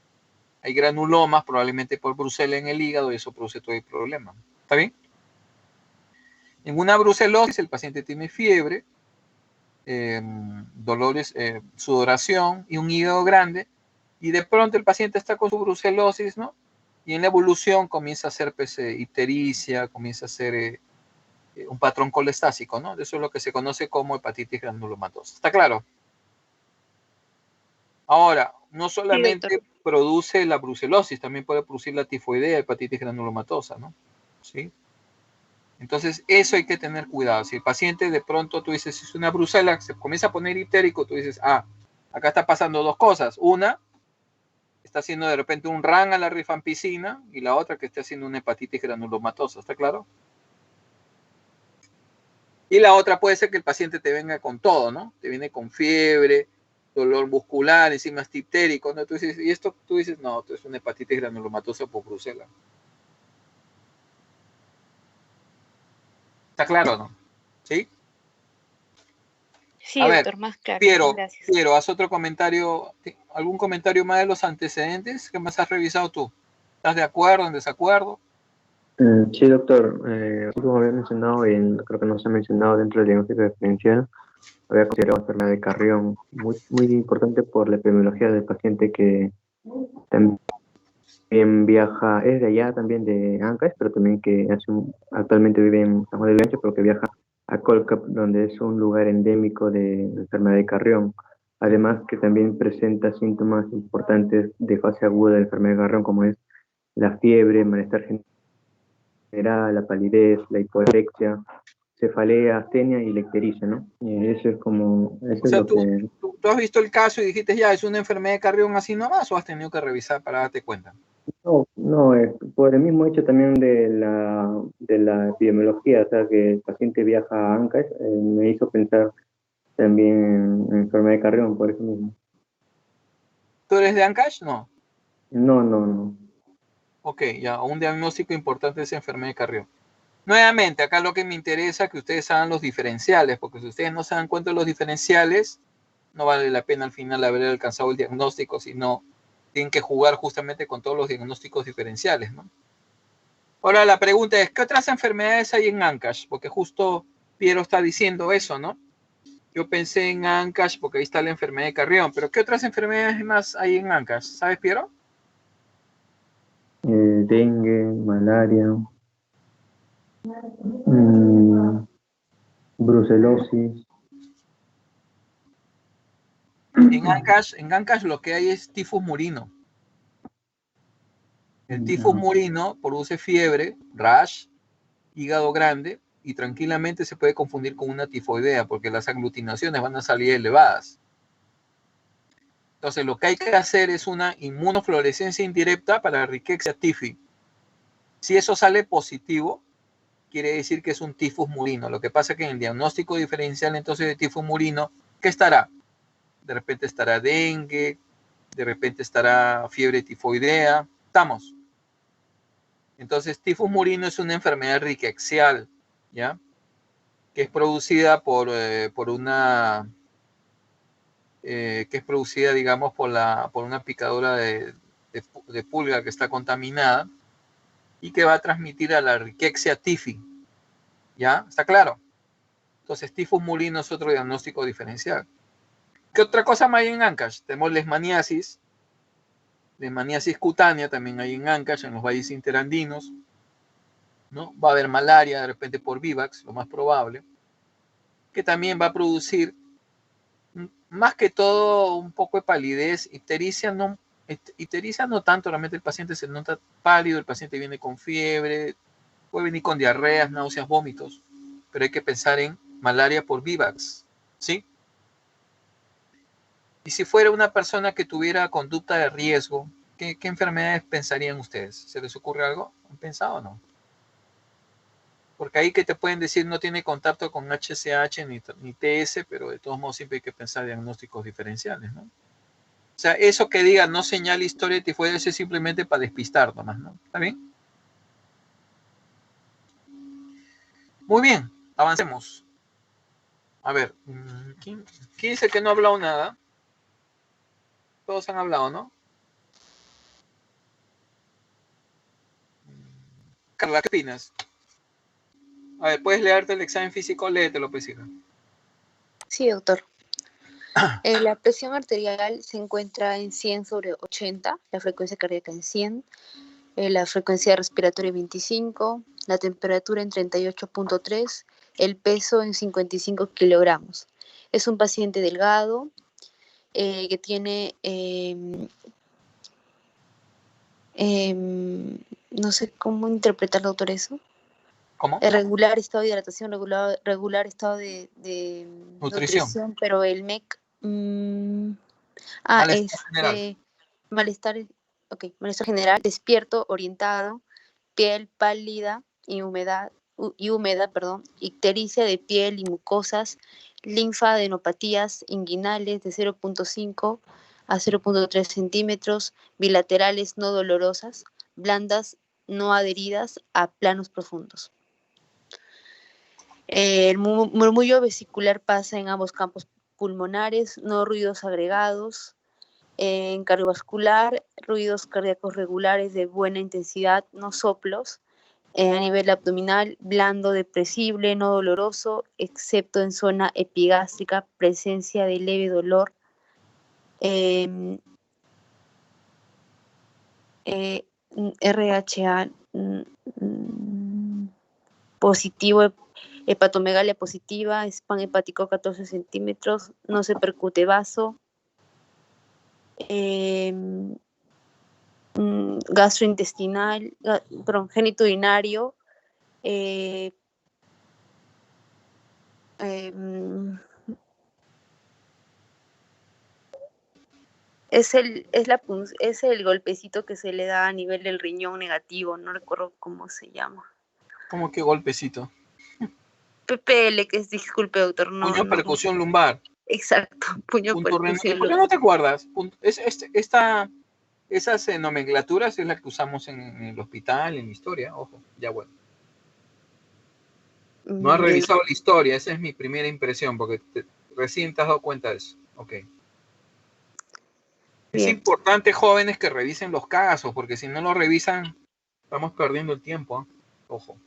Speaker 1: Hay granulomas, probablemente por brucela en el hígado, y eso produce todo el problema. ¿Está bien? En una brucelosis, el paciente tiene fiebre, dolores, sudoración y un hígado grande, y de pronto el paciente está con su brucelosis, ¿no? Y en la evolución comienza a hacer pues, ictericia, comienza a hacer un patrón colestásico, ¿no? Eso es lo que se conoce como hepatitis granulomatosa. ¿Está claro? Ahora, no solamente produce la brucelosis, también puede producir la tifoidea, hepatitis granulomatosa, ¿no? ¿Sí? Entonces, eso hay que tener cuidado. Si el paciente de pronto tú dices, es una brucela, se comienza a poner ictérico, tú dices, ah, acá está pasando dos cosas. Una, está haciendo de repente un RAN a la rifampicina, y la otra que está haciendo una hepatitis granulomatosa, ¿está claro? Y la otra puede ser que el paciente te venga con todo, ¿no? Te viene con fiebre, dolor muscular, encima es ictérico, ¿no? Tú dices, y esto tú dices, no, esto es una hepatitis granulomatosa por brucela. ¿Está claro, no? ¿Sí?
Speaker 2: Sí,
Speaker 1: A ver,
Speaker 2: doctor, más claro.
Speaker 1: Piero,
Speaker 2: Gracias.
Speaker 1: haz otro comentario, algún comentario más de los antecedentes que más has revisado tú. ¿Estás de acuerdo, en desacuerdo?
Speaker 5: Sí, doctor. Como había mencionado, y creo que no se ha mencionado dentro del diagnóstico diferencial, había considerado enfermedad de Carrión, muy importante por la epidemiología del paciente que también viaja, es de allá también de Ancash, pero también que actualmente vive en San Juan del Gancho, pero que viaja a Colcap, donde es un lugar endémico de enfermedad de Carrión. Además que también presenta síntomas importantes de fase aguda de enfermedad de Carrión, como es la fiebre, malestar general, la palidez, la hipoalexia, cefalea, astenia y la ictericia, ¿no? Eso es como, eso
Speaker 1: O
Speaker 5: es
Speaker 1: sea,
Speaker 5: lo que...
Speaker 1: tú has visto el caso y dijiste, ya, es una enfermedad de Carrión así nomás, o has tenido que revisar para darte cuenta.
Speaker 5: No, por el mismo hecho también de la epidemiología, o sea, que el paciente viaja a Ancash, me hizo pensar también en enfermedad de Carrión, por eso mismo.
Speaker 1: ¿Tú eres de Ancash? No.
Speaker 5: No.
Speaker 1: Ok, ya, un diagnóstico importante de esa enfermedad de Carrión. Nuevamente, acá lo que me interesa es que ustedes hagan los diferenciales, porque si ustedes no se dan cuenta de los diferenciales, no vale la pena al final haber alcanzado el diagnóstico, sino tienen que jugar justamente con todos los diagnósticos diferenciales, ¿no? Ahora la pregunta es, ¿qué otras enfermedades hay en Ancash? Porque justo Piero está diciendo eso, ¿no? Yo pensé en Ancash porque ahí está la enfermedad de Carrión, pero ¿qué otras enfermedades más hay en Ancash? ¿Sabes, Piero?
Speaker 5: Dengue, malaria, mm, brucelosis.
Speaker 1: En Ancash lo que hay es tifus murino. El tifus murino produce fiebre, rash, hígado grande, y tranquilamente se puede confundir con una tifoidea porque las aglutinaciones van a salir elevadas. Entonces lo que hay que hacer es una inmunofluorescencia indirecta para Rickettsia tifi. Si eso sale positivo, quiere decir que es un tifus murino. Lo que pasa es que en el diagnóstico diferencial entonces de tifus murino, ¿qué estará? De repente estará dengue, de repente estará fiebre tifoidea. ¿Estamos? Entonces, tifus murino es una enfermedad rickettsial, ¿ya? Que es producida por una, que es producida, digamos, por una picadura de pulga que está contaminada y que va a transmitir a la Rickettsia tifi, ¿ya? ¿Está claro? Entonces, tifus murino es otro diagnóstico diferencial. ¿Qué otra cosa más hay en Ancash? Tenemos leishmaniasis cutánea también hay en Ancash, en los valles interandinos, ¿no? Va a haber malaria de repente por vivax, lo más probable, que también va a producir más que todo un poco de palidez, ictericia no tanto, realmente el paciente se nota pálido, el paciente viene con fiebre, puede venir con diarreas, náuseas, vómitos, pero hay que pensar en malaria por vivax, ¿sí? Y si fuera una persona que tuviera conducta de riesgo, ¿qué enfermedades pensarían ustedes? ¿Se les ocurre algo? ¿Han pensado o no? Porque ahí que te pueden decir no tiene contacto con HCH ni TS, pero de todos modos siempre hay que pensar diagnósticos diferenciales, ¿no? O sea, eso que diga no señala historia de tifoides es simplemente para despistar nomás, ¿no? ¿Está bien? Muy bien, avancemos. A ver, ¿quién dice que no ha hablado nada? Todos han hablado, ¿no? Carla, ¿qué opinas? A ver, ¿puedes leerte el examen físico? Léetelo, pues, hija.
Speaker 2: Sí, doctor. La presión arterial se encuentra en 100/80, la frecuencia cardíaca en 100, la frecuencia respiratoria en 25, la temperatura en 38.3, el peso en 55 kilogramos. Es un paciente delgado que tiene, no sé cómo interpretar, doctor, eso.
Speaker 1: ¿Cómo?
Speaker 2: Regular estado de hidratación, regular estado de
Speaker 1: Nutrición.
Speaker 2: pero el MEC...
Speaker 1: Malestar general.
Speaker 2: malestar, malestar general, despierto, orientado, piel pálida y húmeda, ictericia de piel y mucosas, linfadenopatías inguinales de 0.5 a 0.3 centímetros, bilaterales no dolorosas, blandas no adheridas a planos profundos. El murmullo vesicular pasa en ambos campos pulmonares, no ruidos agregados. En cardiovascular, ruidos cardíacos regulares de buena intensidad, no soplos. A nivel abdominal, blando, depresible, no doloroso, excepto en zona epigástrica, presencia de leve dolor. RHA positivo, hepatomegalia positiva, spam hepático 14 centímetros, no se percute vaso. Gastrointestinal, genitourinario, es el golpecito que se le da a nivel del riñón negativo, no recuerdo cómo se llama.
Speaker 1: ¿Cómo que golpecito?
Speaker 2: PPL, que es, disculpe, doctor. No,
Speaker 1: Puño, percusión lumbar.
Speaker 2: Exacto, puño,
Speaker 1: Punto
Speaker 2: percusión.
Speaker 1: ¿Por qué no te acuerdas? Esas nomenclaturas es la que usamos en el hospital, en la historia, ojo, ya bueno. No has revisado la historia, esa es mi primera impresión, porque recién te has dado cuenta de eso. Ok. Es importante, jóvenes, que revisen los casos, porque si no lo revisan, estamos perdiendo el tiempo. Ojo.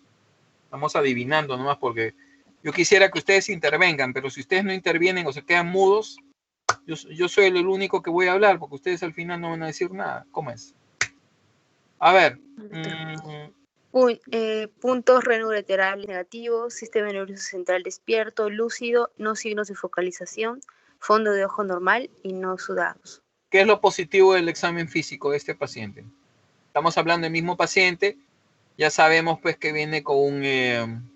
Speaker 1: Estamos adivinando nomás, porque yo quisiera que ustedes intervengan, pero si ustedes no intervienen o se quedan mudos, yo soy el único que voy a hablar, porque ustedes al final no van a decir nada. ¿Cómo es? A ver.
Speaker 2: Puntos renoureterales negativos, sistema nervioso central despierto, lúcido, no signos de focalización, fondo de ojo normal y no sudados.
Speaker 1: ¿Qué es lo positivo del examen físico de este paciente? Estamos hablando del mismo paciente, ya sabemos pues que viene con un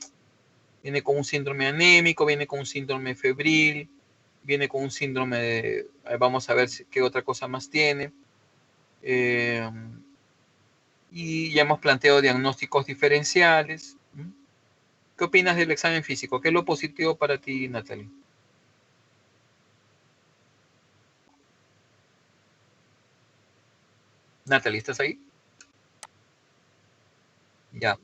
Speaker 1: síndrome anémico, viene con un síndrome febril, viene con un síndrome de, vamos a ver qué otra cosa más tiene. Y ya hemos planteado diagnósticos diferenciales. ¿Qué opinas del examen físico? ¿Qué es lo positivo para ti, Natalie? Natalie, ¿estás ahí? Ya.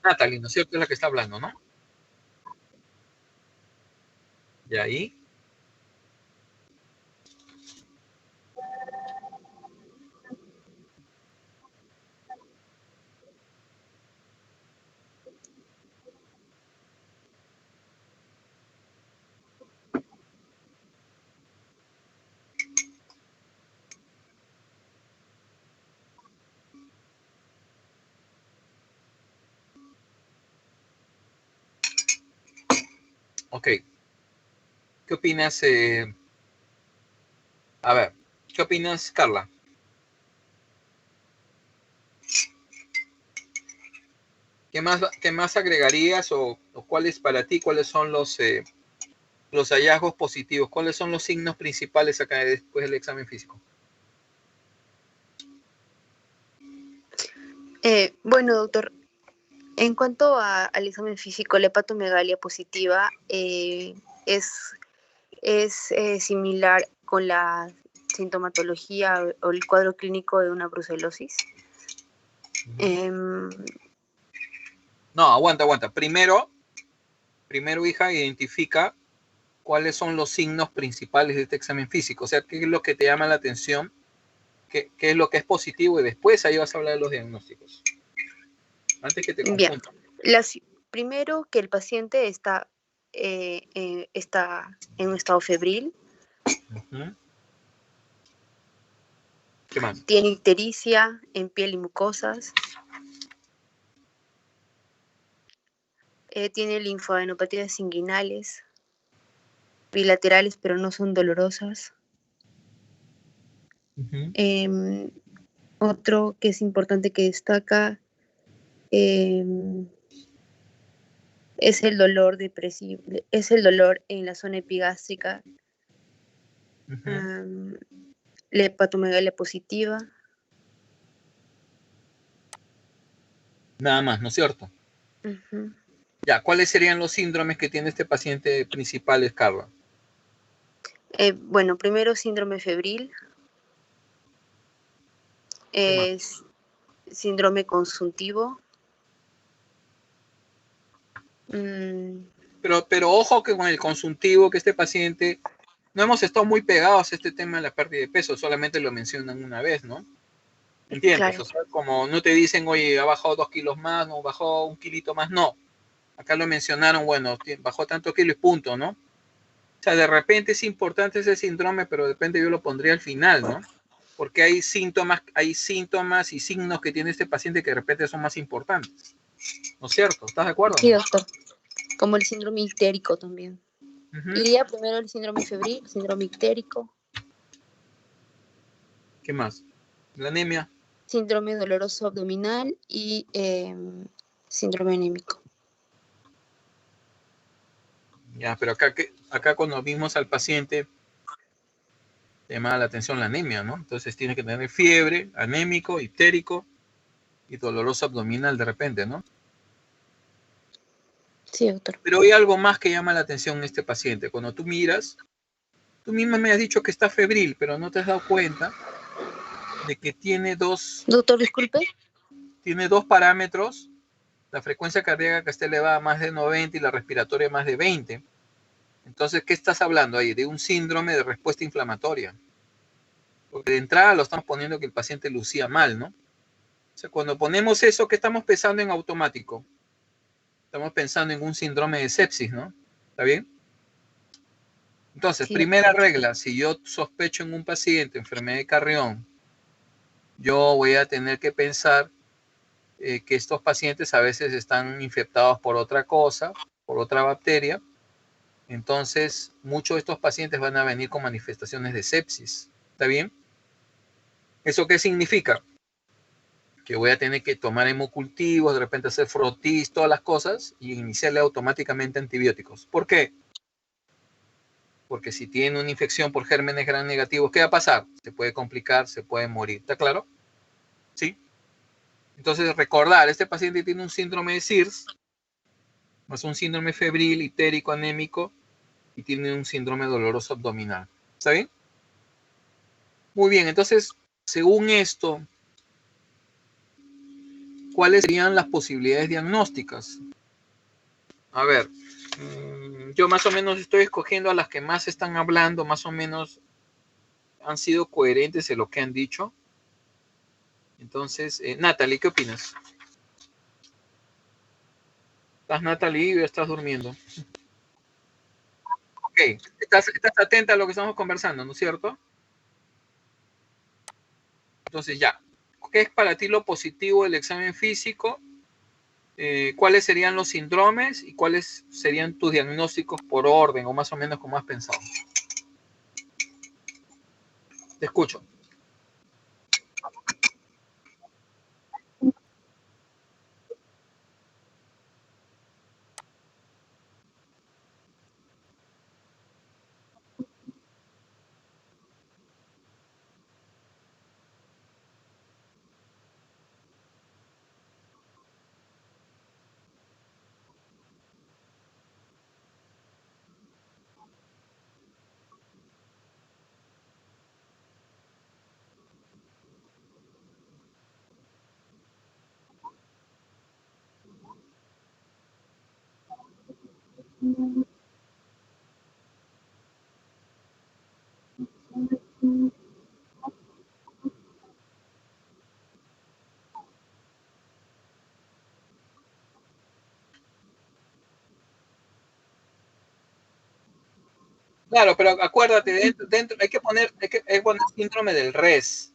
Speaker 1: Natalie, ¿no es cierto? Es la que está hablando, ¿no? ¿Y ahí? Ok. ¿Qué opinas? A ver, ¿qué opinas, Carla? ¿Qué más agregarías o cuáles para ti, cuáles son los los hallazgos positivos. ¿Cuáles son los signos principales acá después del examen físico?
Speaker 2: Bueno, doctor, en cuanto al examen físico, la hepatomegalia positiva es similar con la sintomatología o el cuadro clínico de una brucelosis.
Speaker 1: No, aguanta. Primero, hija, identifica cuáles son los signos principales de este examen físico. O sea, qué es lo que te llama la atención, qué es lo que es positivo, y después ahí vas a hablar de los diagnósticos. Antes que te
Speaker 2: Bien,
Speaker 1: confundas.
Speaker 2: primero que el paciente está en un estado febril.
Speaker 1: ¿Qué más?
Speaker 2: Tiene ictericia en piel y mucosas. Tiene linfadenopatías inguinales, bilaterales, pero no son dolorosas. Otro que es importante que destaca es el dolor depresivo, es el dolor en la zona epigástrica, la hepatomegalia positiva.
Speaker 1: Nada más, ¿no es cierto? Ya, ¿cuáles serían los síndromes que tiene este paciente principales, Carla?
Speaker 2: Bueno, primero síndrome febril, síndrome consuntivo.
Speaker 1: Pero ojo que con el consuntivo, que este paciente, no hemos estado muy pegados a este tema de la pérdida de peso, solamente lo mencionan una vez, ¿no? ¿Entiendes?
Speaker 2: Claro.
Speaker 1: O sea, como no te dicen, oye, ha bajado 2 kilos más, no, bajó 1 kilito más, no. Acá lo mencionaron, bueno, bajó tantos kilos y punto, ¿no? O sea, de repente es importante ese síndrome, pero de repente yo lo pondría al final, ¿no? Porque hay síntomas y signos que tiene este paciente que de repente son más importantes. ¿No es cierto? ¿Estás de acuerdo?
Speaker 2: Sí, doctor. Como el síndrome ictérico también. Iría primero el síndrome febril, síndrome ictérico.
Speaker 1: ¿Qué más? La anemia.
Speaker 2: Síndrome doloroso abdominal y síndrome anémico.
Speaker 1: Ya, pero acá cuando vimos al paciente, te llama la atención la anemia, ¿no? Entonces tiene que tener fiebre, anémico, ictérico y doloroso abdominal de repente, ¿no?
Speaker 2: Sí, doctor.
Speaker 1: Pero hay algo más que llama la atención en este paciente. Cuando tú miras, tú misma me has dicho que está febril, pero no te has dado cuenta de que tiene dos...
Speaker 2: Doctor, disculpe.
Speaker 1: Tiene dos parámetros, la frecuencia cardíaca que está elevada a más de 90 y la respiratoria más de 20. Entonces, ¿qué estás hablando ahí? De un síndrome de respuesta inflamatoria. Porque de entrada lo estamos poniendo que el paciente lucía mal, ¿no? O sea, cuando ponemos eso, ¿qué estamos pensando en automático? Estamos pensando en un síndrome de sepsis, ¿no? ¿Está bien? Entonces,
Speaker 2: Sí,
Speaker 1: primera regla, si yo sospecho en un paciente enfermedad de Carrión, yo voy a tener que pensar que estos pacientes a veces están infectados por otra cosa, por otra bacteria. Entonces, muchos de estos pacientes van a venir con manifestaciones de sepsis. ¿Está bien? ¿Eso qué significa? Que voy a tener que tomar hemocultivos, de repente hacer frotis, todas las cosas, y iniciarle automáticamente antibióticos. ¿Por qué? Porque si tiene una infección por gérmenes gram negativos, ¿qué va a pasar? Se puede complicar, se puede morir. ¿Está claro? ¿Sí? Entonces, recordar, este paciente tiene un síndrome de SIRS, más un síndrome febril, ictérico, anémico, y tiene un síndrome doloroso abdominal. ¿Está bien? Muy bien, entonces, según esto, ¿cuáles serían las posibilidades diagnósticas? A ver, yo más o menos estoy escogiendo a las que más están hablando, más o menos han sido coherentes en lo que han dicho. Entonces, Natalie, ¿qué opinas? ¿Estás, Natalie, o estás durmiendo? Ok, estás atenta a lo que estamos conversando, ¿no es cierto? Entonces ya, ¿qué es para ti lo positivo del examen físico? ¿Cuáles serían los síndromes y cuáles serían tus diagnósticos por orden o más o menos como has pensado? Te escucho. Claro, pero acuérdate, dentro hay que poner síndrome del RES,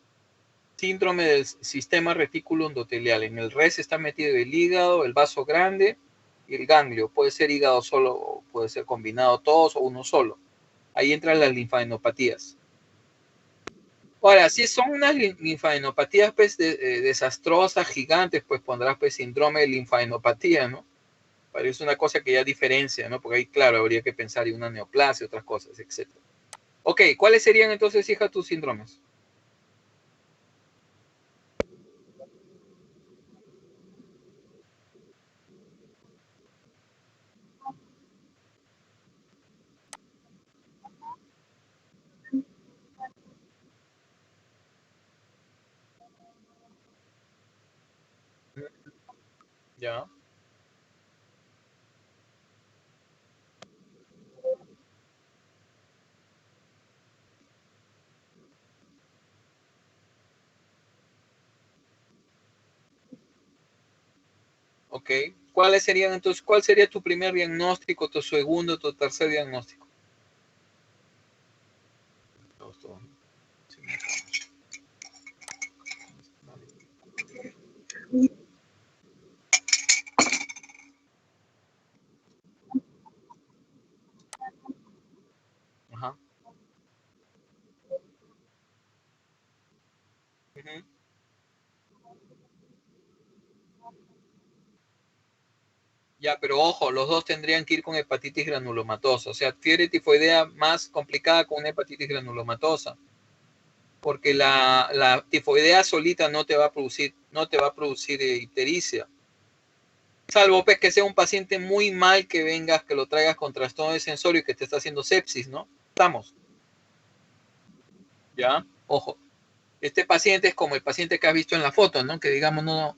Speaker 1: síndrome del sistema retículo endotelial. En el RES está metido el hígado, el vaso grande y el ganglio. Puede ser hígado solo, o puede ser combinado todos o uno solo. Ahí entran las linfadenopatías. Ahora, si son unas linfadenopatías pues, desastrosas, gigantes, pues pondrás pues síndrome de linfadenopatía, ¿no? Pero es una cosa que ya diferencia, ¿no? Porque ahí, claro, habría que pensar en una neoplasia, otras cosas, etc. Ok, ¿cuáles serían entonces, hija, tus síndromes? Ya. Ok. ¿Cuáles serían entonces, cuál sería tu primer diagnóstico, tu segundo, tu tercer diagnóstico? Ajá. Uh-huh. Ya, pero ojo, los dos tendrían que ir con hepatitis granulomatosa. O sea, fiebre tifoidea más complicada con una hepatitis granulomatosa. Porque la tifoidea solita no te va a producir ictericia. Salvo pues, que sea un paciente muy mal que vengas, que lo traigas con trastorno de sensorio y que te está haciendo sepsis, ¿no? Estamos. Ya, ojo. Este paciente es como el paciente que has visto en la foto, ¿no? Que digamos no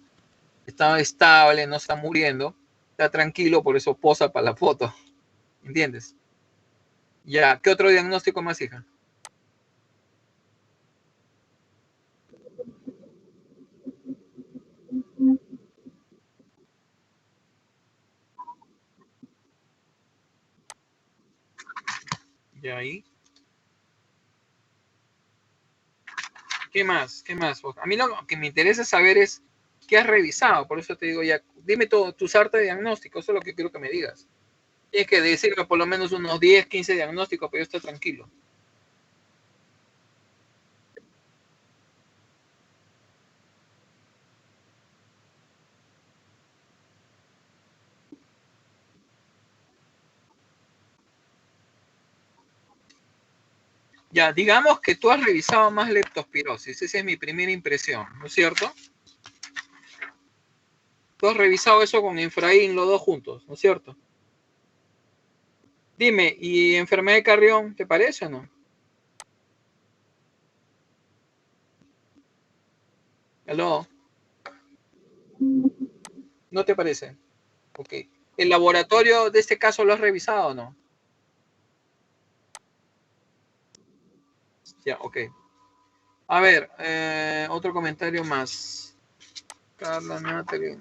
Speaker 1: está estable, no está muriendo, está tranquilo, por eso posa para la foto. ¿Entiendes? Ya, ¿qué otro diagnóstico más, hija? Ya ahí. ¿Qué más? ¿Qué más? A mí lo que me interesa saber es qué has revisado. Por eso te digo ya, dime todo, tus artes de diagnóstico. Eso es lo que quiero que me digas. Tienes que decirme por lo menos unos 10, 15 diagnósticos, pero yo estoy tranquilo. Ya, digamos que tú has revisado más leptospirosis. Esa es mi primera impresión, ¿no es cierto? Tú has revisado eso con Efraín, los dos juntos, ¿no es cierto? Dime, ¿y enfermedad de Carrión, te parece o no? ¿Aló? ¿No te parece? Ok. ¿El laboratorio de este caso lo has revisado o no? Ya, ok. A ver, otro comentario más. Carla, Natalie.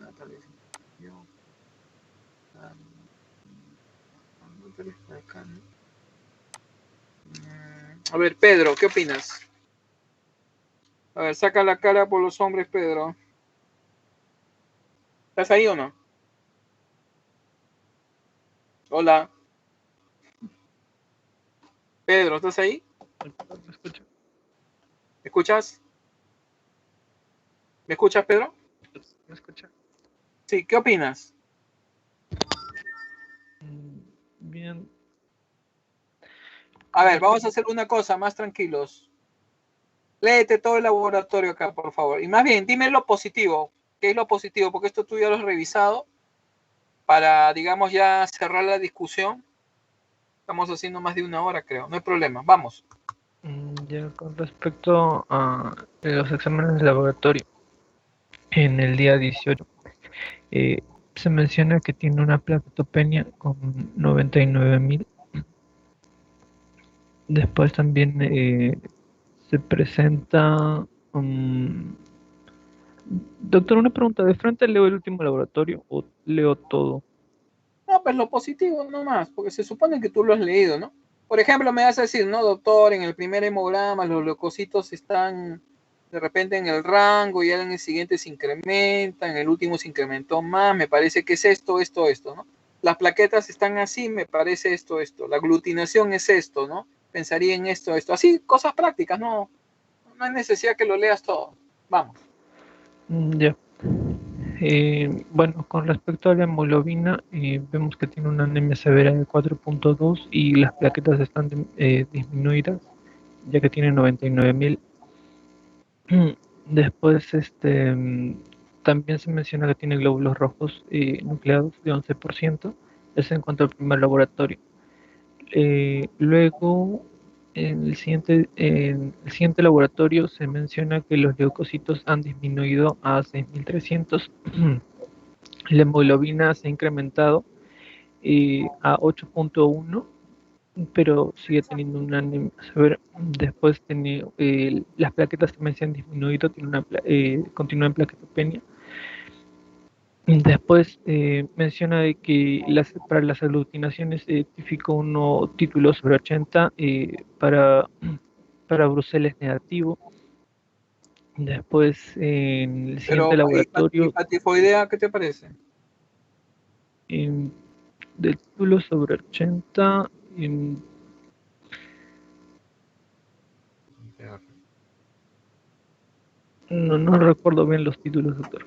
Speaker 1: A ver, Pedro, ¿qué opinas? A ver, saca la cara por los hombres, Pedro. ¿Estás ahí o no? Hola. Pedro, ¿estás ahí?
Speaker 6: ¿Me escucha?
Speaker 1: ¿Me escuchas? ¿Me escuchas, Pedro?
Speaker 6: ¿Me escucha?
Speaker 1: Sí, ¿qué opinas?
Speaker 6: Bien.
Speaker 1: A ver, vamos a hacer una cosa, más tranquilos. Léete todo el laboratorio acá, por favor. Y más bien, dime lo positivo. ¿Qué es lo positivo? Porque esto tú ya lo has revisado para, digamos, ya cerrar la discusión. Estamos haciendo más de una hora, creo. No hay problema. Vamos.
Speaker 6: Ya con respecto a los exámenes de laboratorio, en el día 18, se menciona que tiene una plaquetopenia con 99.000. Después también se presenta... doctor, una pregunta. ¿De frente leo el último laboratorio o leo todo?
Speaker 1: No, pues lo positivo nomás, porque se supone que tú lo has leído, ¿no? Por ejemplo, me vas a decir, no, doctor, en el primer hemograma los leucocitos están de repente en el rango y en el siguiente se incrementan, en el último se incrementó más, me parece que es esto, ¿no? Las plaquetas están así, me parece esto. La aglutinación es esto, ¿no? Pensaría en esto. Así, cosas prácticas, no hay necesidad que lo leas todo. Vamos.
Speaker 6: Ya. Bueno, con respecto a la hemoglobina, vemos que tiene una anemia severa de 4.2 y las plaquetas están disminuidas, ya que tiene 99.000. Después, también se menciona que tiene glóbulos rojos nucleados de 11%. Eso en cuanto al primer laboratorio. Luego, en el siguiente laboratorio se menciona que los leucocitos han disminuido a 6.300. La hemoglobina se ha incrementado a 8.1, pero sigue teniendo una anemia severa. Después las plaquetas también se han disminuido, continúa en plaquetopenia. Después menciona de que para las aglutinaciones identificó uno título sobre 80 para Bruselas negativo. Después en el siguiente
Speaker 1: Pero,
Speaker 6: laboratorio,
Speaker 1: hipatifoidea, ¿qué te parece?
Speaker 6: de título sobre 80, no recuerdo bien los títulos, doctor.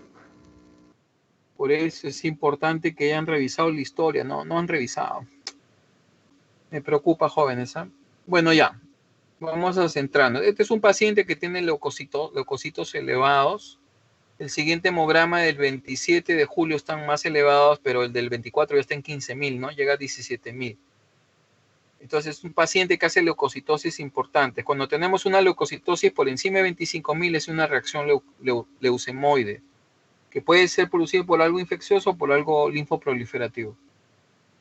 Speaker 1: Por eso es importante que hayan revisado la historia, no han revisado. Me preocupa, jóvenes, ¿eh? Bueno, ya, vamos a centrarnos. Este es un paciente que tiene leucocitos elevados. El siguiente hemograma del 27 de julio están más elevados, pero el del 24 ya está en 15.000, ¿no? Llega a 17.000. Entonces, es un paciente que hace leucocitosis importante. Cuando tenemos una leucocitosis por encima de 25.000 es una reacción leucemoide, que puede ser producida por algo infeccioso o por algo linfoproliferativo.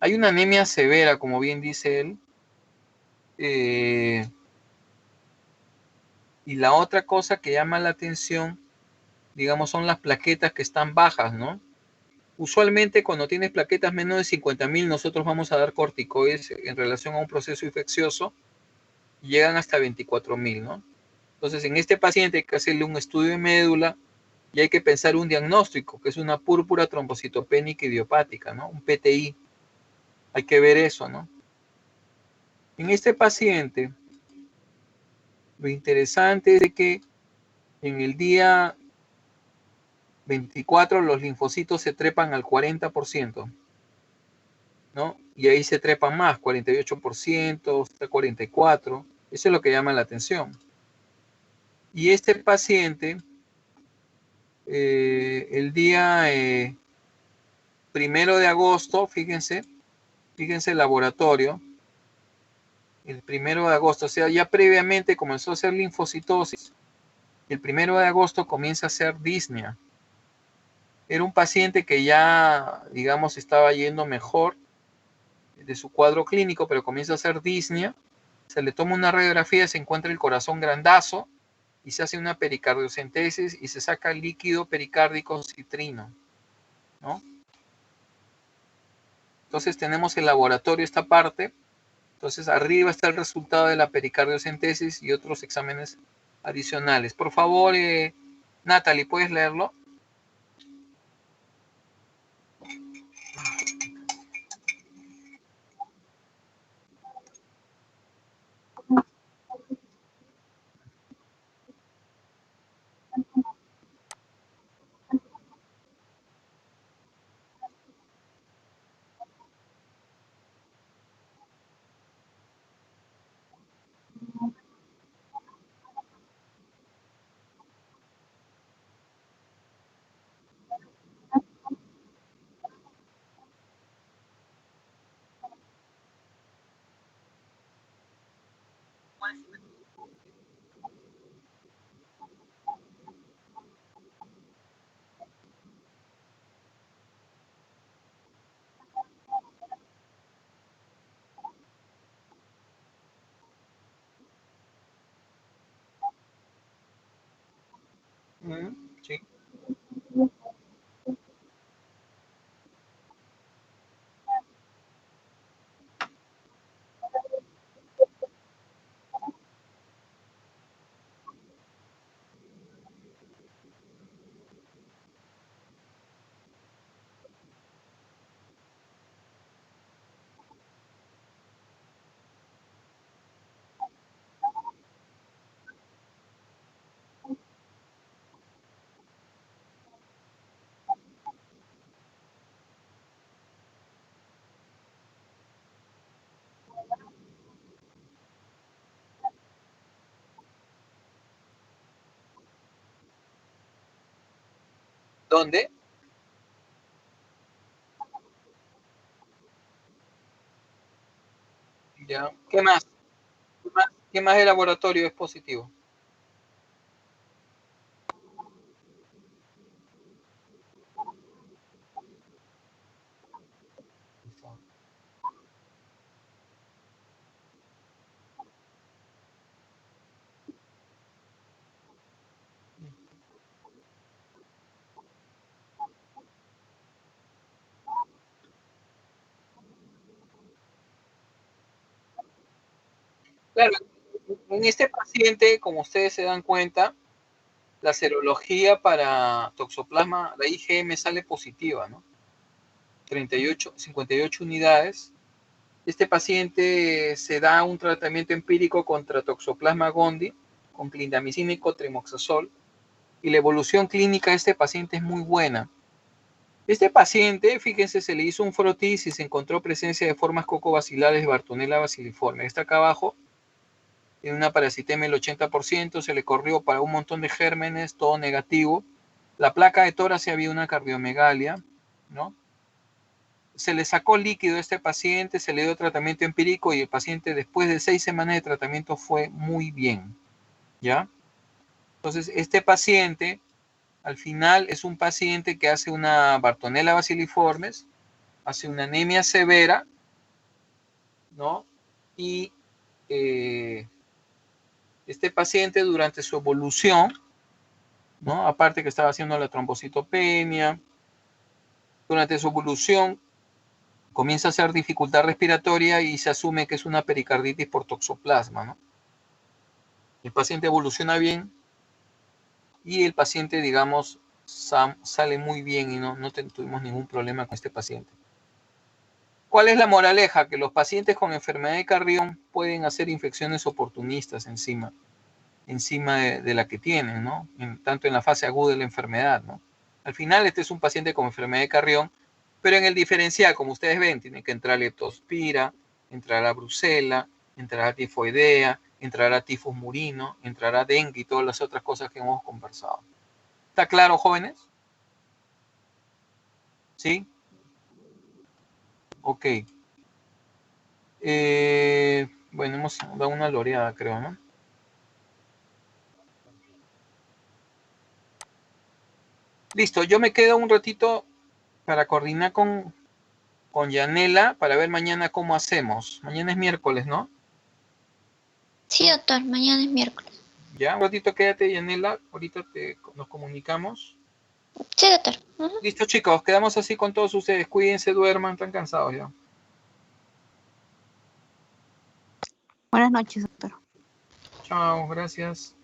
Speaker 1: Hay una anemia severa, como bien dice él. Y la otra cosa que llama la atención, digamos, son las plaquetas que están bajas, ¿no? Usualmente cuando tienes plaquetas menos de 50.000, nosotros vamos a dar corticoides en relación a un proceso infeccioso y llegan hasta 24.000, ¿no? Entonces, en este paciente hay que hacerle un estudio de médula y hay que pensar un diagnóstico, que es una púrpura trombocitopénica idiopática, ¿no? Un PTI. Hay que ver eso, ¿no? En este paciente, lo interesante es que en el día 24 los linfocitos se trepan al 40%, ¿no? Y ahí se trepan más, 48%, hasta 44%. Eso es lo que llama la atención. Y este paciente, el día 1 de agosto, fíjense el laboratorio, el 1 de agosto, o sea, ya previamente comenzó a hacer linfocitosis. El 1 de agosto comienza a hacer disnea. Era un paciente que ya, digamos, estaba yendo mejor de su cuadro clínico, pero comienza a hacer disnea. Se le toma una radiografía, se encuentra el corazón grandazo y se hace una pericardiocentesis y se saca el líquido pericárdico citrino, ¿no? Entonces tenemos el laboratorio, esta parte. Entonces arriba está el resultado de la pericardiocentesis y otros exámenes adicionales. Por favor, Natalie, ¿puedes leerlo? Sí. ¿Dónde? Ya. ¿Qué más? ¿Qué más de laboratorio es positivo? Claro, en este paciente, como ustedes se dan cuenta, la serología para toxoplasma, la IgM sale positiva, ¿no? 58 unidades. Este paciente se da un tratamiento empírico contra toxoplasma gondii con clindamicina y cotrimoxazol y la evolución clínica de este paciente es muy buena. Este paciente, fíjense, se le hizo un frotis y se encontró presencia de formas cocobacilares de Bartonella basiliforme. Está acá abajo, en una parasitemia del 80%, se le corrió para un montón de gérmenes, todo negativo. La placa de tórax había una cardiomegalia, ¿no? Se le sacó líquido a este paciente, se le dio tratamiento empírico y el paciente después de 6 semanas de tratamiento fue muy bien, ¿ya? Entonces, este paciente al final es un paciente que hace una Bartonella basiliformes, hace una anemia severa, ¿no? Y este paciente durante su evolución, ¿no? Aparte que estaba haciendo la trombocitopenia, durante su evolución comienza a hacer dificultad respiratoria y se asume que es una pericarditis por toxoplasma, ¿no? El paciente evoluciona bien y el paciente, digamos, sale muy bien y no tuvimos ningún problema con este paciente. ¿Cuál es la moraleja? Que los pacientes con enfermedad de Carrión pueden hacer infecciones oportunistas encima de la que tienen, ¿no? Tanto en la fase aguda de la enfermedad, ¿no? Al final este es un paciente con enfermedad de Carrión, pero en el diferencial, como ustedes ven, tiene que entrar leptospira, entrará brucela, entrará tifoidea, entrará tifus murino, entrará dengue y todas las otras cosas que hemos conversado. ¿Está claro, jóvenes? ¿Sí? Ok. Bueno, hemos dado una loreada, creo, ¿no? Listo, yo me quedo un ratito para coordinar con Yanela para ver mañana cómo hacemos. Mañana es miércoles, ¿no?
Speaker 3: Sí, doctor, mañana es miércoles.
Speaker 1: Ya, un ratito quédate, Yanela. Ahorita nos comunicamos.
Speaker 3: Sí, doctor.
Speaker 1: Listo, chicos, quedamos así con todos ustedes. Cuídense, duerman, están cansados ya.
Speaker 2: Buenas noches, doctor.
Speaker 1: Chao, gracias.